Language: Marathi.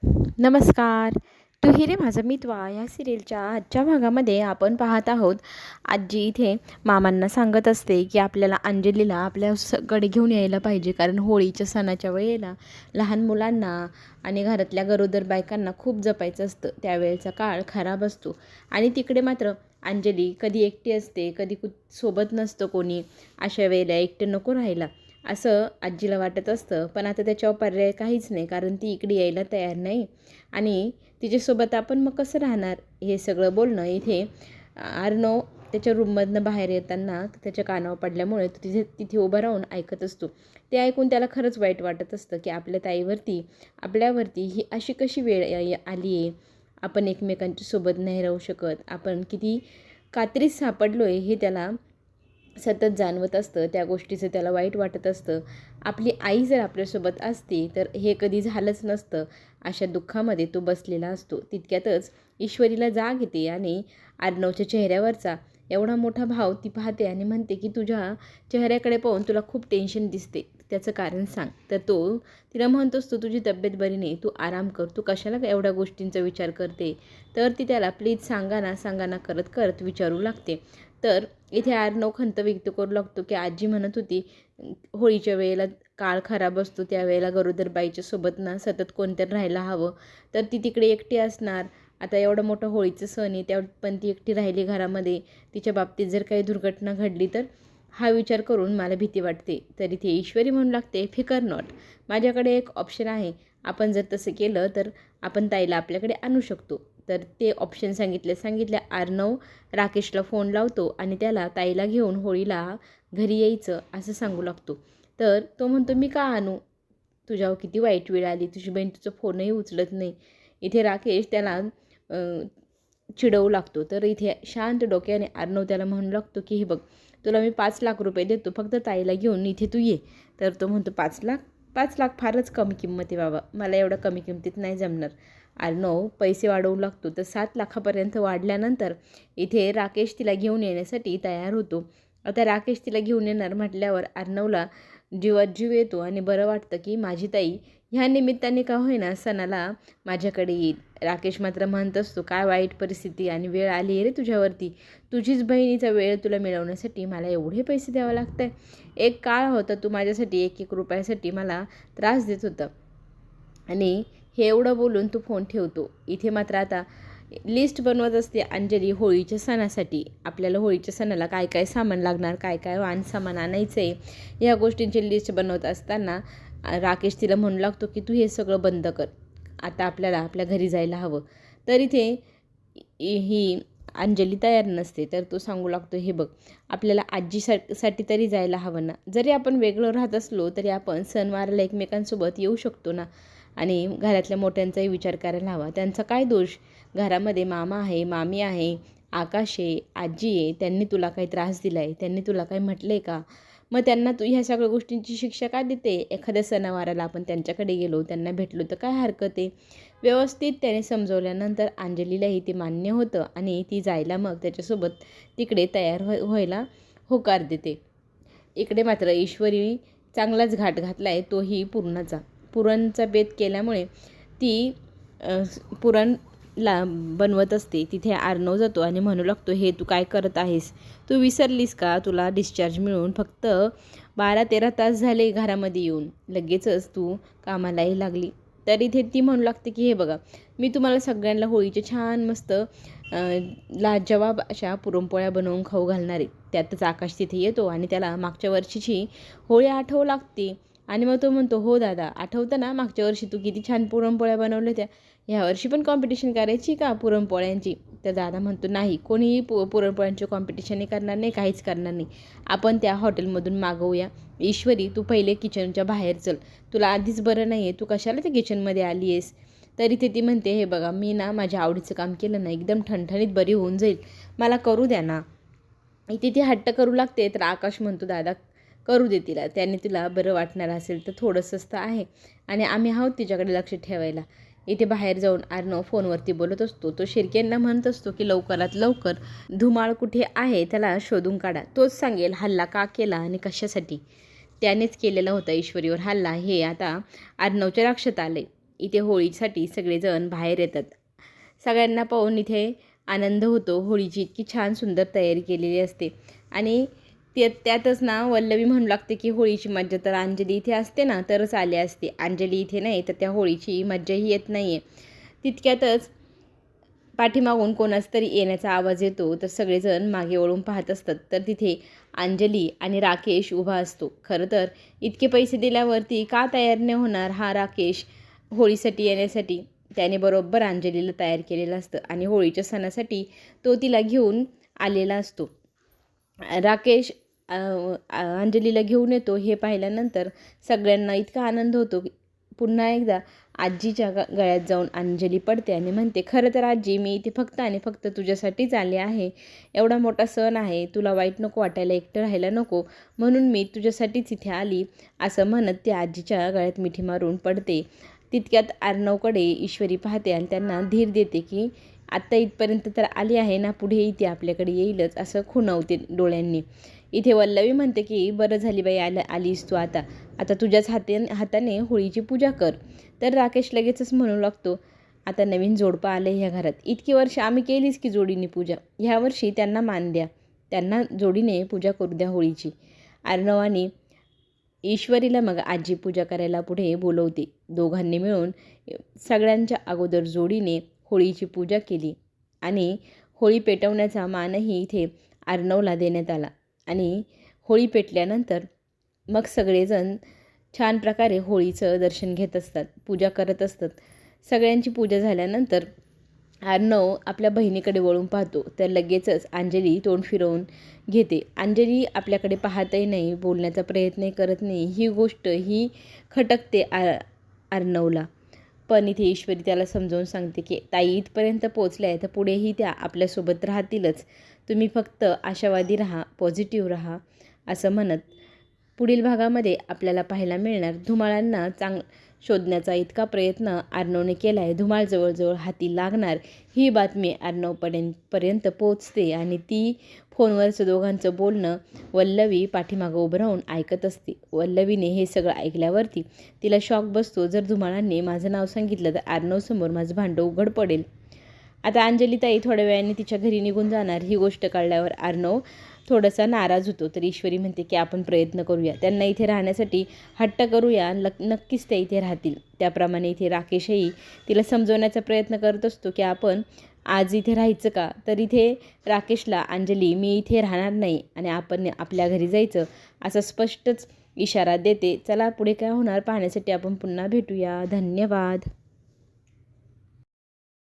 नमस्कार. तू ही रे माझा मितवा या सिरियलच्या आजच्या भागामध्ये आपण पाहत आहोत. आजी इथे मामांना सांगत असते की आपल्याला अंजलीला आपल्याकडे घेऊन यायला पाहिजे, कारण होळीच्या सणाच्या वेळेला लहान मुलांना आणि घरातल्या गरोदर बायकांना खूप जपायचं असतं. त्यावेळेचा काळ खराब असतो आणि तिकडे मात्र अंजली कधी एकटी असते, कधी सोबत नसतं कोणी. अशा वेळेला एकटं नको राहायला असं आजीला वाटत असतं. पण आता त्याच्यावर पर्याय काहीच नाही, कारण ती इकडे यायला तयार नाही आणि तिच्यासोबत आपण मग कसं राहणार. हे सगळं बोलणं इथे अर्णव त्याच्या रूममधनं बाहेर येताना त्याच्या कानावर पडल्यामुळे तो तिथे उभा राहून ऐकत असतो. ते ऐकून त्याला खरंच वाईट वाटत असतं की आपल्या ताईवरती, आपल्यावरती ही अशी कशी वेळ आली आहे. आपण एकमेकांच्या सोबत नाही राहू शकत, आपण किती कात्रीत सापडलो आहे हे त्याला सतत जाणवत असतं. त्या गोष्टीचं त्याला वाईट वाटत असतं. आपली आई जर आपल्यासोबत असती तर हे कधी झालंच नसतं. अशा दुःखामध्ये तो बसलेला असतो. तितक्यातच ईश्वरीला जाग येते आणि अर्णवच्या चेहऱ्यावरचा एवढा मोठा भाव ती पाहते आणि म्हणते की तुझ्या चेहऱ्याकडे पाहून तुला खूप टेन्शन दिसते, त्याचं कारण सांग. तर तो तिला म्हणतो असतो तुझी तब्येत बरी नाही, तू आराम कर, तू कशाला एवढ्या गोष्टींचा विचार करते. तर ती त्याला प्लीज सांगा ना करत करत विचारू लागते. तर इथे अर्णव खंत व्यक्त करू लागतो की आजी म्हणत होती होळीच्या वेळेला काळ खराब असतो, त्यावेळेला गरोदर बाईच्या सोबत ना सतत कोणतरी राहायला हवं. तर ती तिकडे एकटी असणार. आता एवढं मोठं होळीचं सण आहे, त्या पण ती एकटी राहिली घरामध्ये. तिच्या बाबतीत जर काही दुर्घटना घडली तर हा विचार करून मला भीती वाटते. तर इथे ईश्वरी म्हणू लागते फिकर नॉट, माझ्याकडे एक ऑप्शन आहे. आपण जर तसं केलं तर आपण ताईला आपल्याकडे आणू शकतो. तर ते ऑप्शन सांगितल्या अर्णव राकेशला फोन लावतो आणि त्याला ताईला घेऊन होळीला घरी यायचं असं सांगू लागतो. तर तो म्हणतो मी का आणू, तुझ्यावर किती वाईट वेळ आली, तुझी बहीण तुझं फोनही उचलत नाही. इथे राकेश त्याला चिडवू लागतो. तर इथे शांत डोक्याने अर्णव त्याला म्हणू लागतो की हे बघ, तुला मी 5 लाख रुपये देतो, फक्त ताईला घेऊन इथे तू ये. तर तो म्हणतो 5 लाख? 5 लाख फारच कमी किंमत आहे बाबा, मला एवढं कमी किमतीत नाही जमणार. अर्णव पैसे वाढवू लागतो. तर 7 लाखापर्यंत वाढल्यानंतर इथे राकेश तिला घेऊन येण्यासाठी तयार होतो. आता राकेश तिला घेऊन येणार म्हटल्यावर अर्णवला जीवात जीव येतो आणि बरं वाटतं की माझी ताई ह्या निमित्ताने का होईना सणाला माझ्याकडे येईल. राकेश मात्र म्हणत असतो काय वाईट परिस्थिती आणि वेळ आली आहे रे तुझ्यावरती. तुझीच बहिणीचा वेळ तुला मिळवण्यासाठी मला एवढे पैसे द्यावं लागतं आहे. एक काळ होता तू माझ्यासाठी 1-1 रुपयासाठी मला त्रास देत होता. आणि हे एवढं बोलून तू फोन ठेवतो. इथे मात्र आता लिस्ट बनवत असते अंजली होळीच्या सणासाठी. आपल्याला होळीच्या सणाला काय काय सामान लागणार, काय काय वाण सामान आणायचं आहे, ह्या गोष्टींची लिस्ट बनवत असताना राकेश तिला म्हणू लागतो की तू हे सगळं बंद कर, आता आपल्याला आपल्या घरी जायला हवं. तर इथे ही अंजली तयार नसते. तर तो सांगू लागतो हे बघ, आपल्याला आजीसाठी तरी जायला हवं ना. जरी आपण वेगळं राहत असलो तरी आपण सणवाराला एकमेकांसोबत येऊ शकतो ना. आणि घरातल्या मोठ्यांचाही विचार करायला हवा. त्यांचा काय दोष, घरामध्ये मामा आहे, मामी आहे, आकाश आहे, आजी आहे. त्यांनी तुला काही त्रास दिला आहे, त्यांनी तुला काही म्हटलं आहे का? मग त्यांना तू ह्या सगळ्या गोष्टींची शिक्षा का देते. एखाद्या सणावाराला आपण त्यांच्याकडे गेलो, त्यांना भेटलो तर काय हरकत आहे. व्यवस्थित त्याने समजवल्यानंतर अंजलीलाही ते मान्य होतं आणि ती जायला मग त्याच्यासोबत तिकडे तयार व्हायला होकार देते. इकडे मात्र ईश्वरी चांगलाच घाट घातला आहे, तोही पुरणाचा. पुरणचा बेत केल्यामुळे ती पुरण बनवत असते. तिथे अर्णव जातो आणि म्हणू लागतो हे तू काय करत आहेस, तू विसरलीस का तुला डिस्चार्ज मिळून फक्त 12-13 तास झाले घरामध्ये येऊन, लगेचच तू कामालाही लागली. तर इथे ती म्हणू लागते की हे बघा, मी तुम्हाला सगळ्यांना होळीचे छान मस्त लाजवाब अशा पुरणपोळ्या बनवून खाऊ घालणार आहे. त्यातच आकाश तिथे येतो आणि त्याला मागच्या वर्षीची होळी आठवू लागते. आणि मग तो म्हणतो हो दादा, आठवतं ना मागच्या वर्षी तू किती छान पुरणपोळ्या बनवल्या होत्या, ह्या वर्षी पण कॉम्पिटिशन करायची का पुरणपोळ्यांची. तर दादा म्हणतो नाही, कोणीही पुरणपोळ्यांची कॉम्पिटिशन करणार नाही, काहीच करणार नाही. आपण त्या हॉटेलमधून मागवूया. ईश्वरी तू पहिले किचनच्या बाहेर चल, तुला आधीच बरं नाही आहे, तू कशाला त्या किचनमध्ये आली आहेस. तर इथे ती म्हणते हे बघा, मी ना माझ्या आवडीचं काम केलं ना एकदम ठणठणीत बरी होऊन जाईल, मला करू द्या ना. इथे ती हट्ट करू लागते. तर आकाश म्हणतो दादा करू दे तिला, त्याने तुला बरं वाटणार असेल तर. थोडंसंच तर आहे आणि आम्ही आहोत तिच्याकडे लक्ष ठेवायला. इथे बाहेर जाऊन अर्णव फोनवरती बोलत असतो. तो शिर्केंना म्हणत असतो की लवकरात लवकर धुमाळ कुठे आहे त्याला शोधून काढा, तोच सांगेल हल्ला का केला आणि कशासाठी. त्यानेच केलेला होता ईश्वरीवर हल्ला हे आता अर्णवच्या लक्षात आले. इथे होळीसाठी सगळेजण बाहेर येतात. सगळ्यांना पाहून इथे आनंद होतो. होळीची इतकी छान सुंदर तयारी केलेली असते आणि त्यातच ना वल्लवी म्हणू लागते की होळीची मज्जा तर अंजली इथे असते ना तरच आली असते. अंजली इथे नाही तर त्या होळीची मज्जाही येत नाही आहे. तितक्यातच पाठीमागून कोणाच तरी येण्याचा आवाज येतो तर सगळेजण मागे वळून पाहत असतात. तर तिथे अंजली आणि राकेश उभा असतो. खरं तर इतके पैसे दिल्यावरती का तयार नाही होणार हा राकेश होळीसाठी येण्यासाठी? त्याने बरोबर अंजलीला तयार केलेलं असतं आणि होळीच्या सणासाठी तो तिला घेऊन आलेला असतो. राकेश अंजलीला घेऊन येतो हे पाहिल्यानंतर सगळ्यांना इतका आनंद होतो की पुन्हा एकदा आजीच्या गळ्यात जाऊन अंजली पडते आणि म्हणते, खरं तर आजी मी इथे फक्त आणि फक्त तुझ्यासाठीच आले आहे. एवढा मोठा सण आहे, तुला वाईट नको वाटायला, एकटं राहायला नको, म्हणून मी तुझ्यासाठीच इथे आली असं म्हणत ती आजीच्या गळ्यात मिठी मारून पडते. तितक्यात अर्णवकडे ईश्वरी पाहते आणि त्यांना धीर देते की आत्ता इथपर्यंत तर आली आहे ना, पुढे इथे आपल्याकडे येईलच असं खुणवते डोळ्यांनी. इथे वल्लवी म्हणते की बरं झाली बाई आलीस तू आता तुझ्याच हाताने होळीची पूजा कर. तर राकेश लगेचच म्हणू लागतो, आता नवीन जोडपं आलं ह्या घरात, इतकी वर्ष आम्ही केलीच की जोडीने पूजा, ह्या वर्षी त्यांना मान द्या, त्यांना जोडीने पूजा करू द्या होळीची. अर्णवानी ईश्वरीला मग आजी पूजा करायला पुढे बोलवते. दोघांनी मिळून सगळ्यांच्या अगोदर जोडीने होळीची पूजा केली आणि होळी पेटवण्याचा मानही इथे अर्णवला देण्यात आला. आणि होळी पेटल्यानंतर मग सगळेजण छान प्रकारे होळीचं दर्शन घेत असतात, पूजा करत असतात. सगळ्यांची पूजा झाल्यानंतर अर्णव आपल्या बहिणीकडे वळून पाहतो तर लगेचच अंजली तोंड फिरवून घेते. अंजली आपल्याकडे पाहतही नाही, बोलण्याचा प्रयत्नही करत नाही. ही गोष्ट ही खटकते अर्णवला. पण इथे ईश्वरी त्याला समजावून सांगते की ताई इथपर्यंत पोचल्या आहे तर पुढेही त्या आपल्यासोबत राहतीलच, तुम्ही फक्त आशावादी राहा, पॉझिटिव्ह राहा असं म्हणत पुढील भागामध्ये आपल्याला पाहायला मिळणार धुमाळांना शोधण्याचा इतका प्रयत्न अर्णवने केला आहे. धुमाळ जवळजवळ हाती लागणार ही बातमी अर्णवपर्यंत पोचते आणि ती फोनवरचं दोघांचं बोलणं वल्लवी पाठीमागं उभं राहून ऐकत असते. वल्लवीने हे सगळं ऐकल्यावरती तिला शॉक बसतो. जर धुमाळांनी माझं नाव सांगितलं तर अर्णवसमोर माझं भांडं उघड पडेल. आता अंजलीताई थोड्या वेळाने तिच्या घरी निघून जाणार. ही गोष्ट कळल्यावर अर्णव थोडासा नाराज होतो. तर ईश्वरी म्हणते की आपण प्रयत्न करूया, त्यांना इथे राहण्यासाठी हट्ट करूया, नक्कीच त्या इथे राहतील. त्याप्रमाणे इथे राकेशही तिला समजवण्याचा प्रयत्न करत असतो की आपण आज इथे राहायचं का? तर इथे राकेशला अंजली मी इथे राहणार नाही आणि आपण आपल्या घरी जायचं असा स्पष्टच इशारा देते. चला पुढे काय होणार पाहण्यासाठी आपण पुन्हा भेटूया. धन्यवाद.